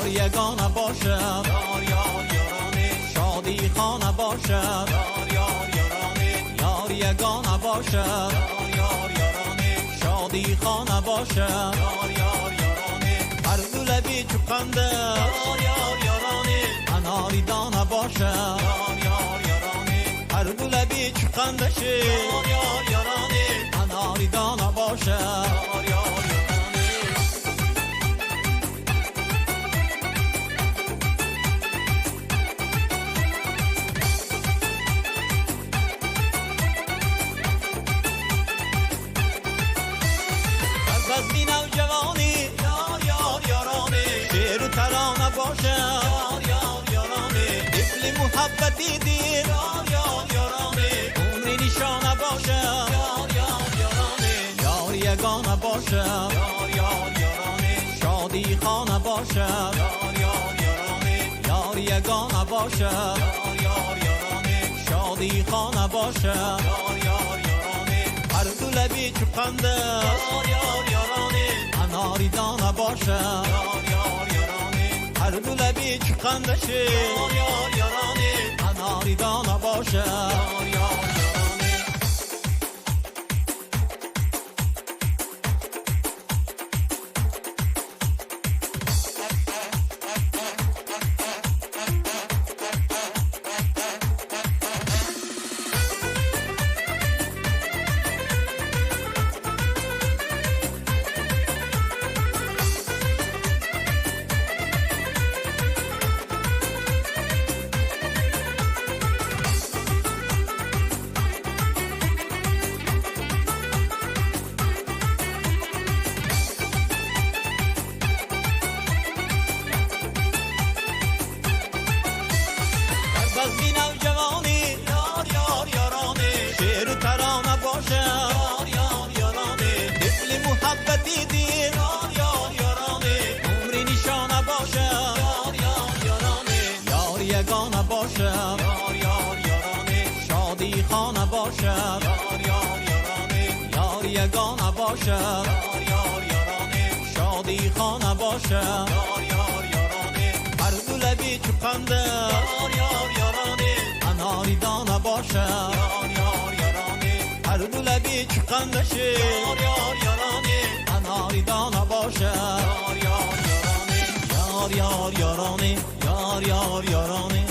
یار یگانه باشد، یار یار یارانه شادی خانه باشد، یار یار یارانه یار یگانه باشد، یار یار یارانه شادی خانه باشد، یار یار یارانه هر دو لبی چوخنده، یار یار یارانه اناری دانه باشد، یار یار یارانه هر دو لبی چوخنده شه، یار یار یارانه اناری دانه باشد، یار یار بزمی نوجوانی یار یار یارانه شعر و ترانه باشه، یار یار یارانه طفل محبتی دید، یار یار یارانه عمری نشانه باشه، یار یار یارانه یار یگانه باشه، یار یار یارانه شادی خانه باشه، یار یار یارانه یار یگانه باشه، یار یار یارانه شادی خانه باشه، یار یار یارانه هر دو لبی چوخنده، یار یار یارانه اناری دانه باشه، یار یار یارانه هر دو لبی چوخنده شه، یار یار یارانه اناری دانه باشه، یار یار بزمی نوجوانی یار یار یارانه شعر و ترانه باشه، یار یار یارانه طفل محبتی دید، یار یار یارانه عمری نشانه باشه، یار یار یارانه یار یگانه باشه، یار یار یارانه شادی خانه باشه، یار یار یارانه یار یگانه باشه، یار یار یارانه شادی خانه باشه، یار یار یارانه هر دو لبی چوخنده، یار یار یارانه اناری دانه باشه، یار یار یارانه هر دو لبی چوخنده شه، یار یار یارانه اناری دانه باشه، یار یار یارانه یار یار یارانه یار یار یارانه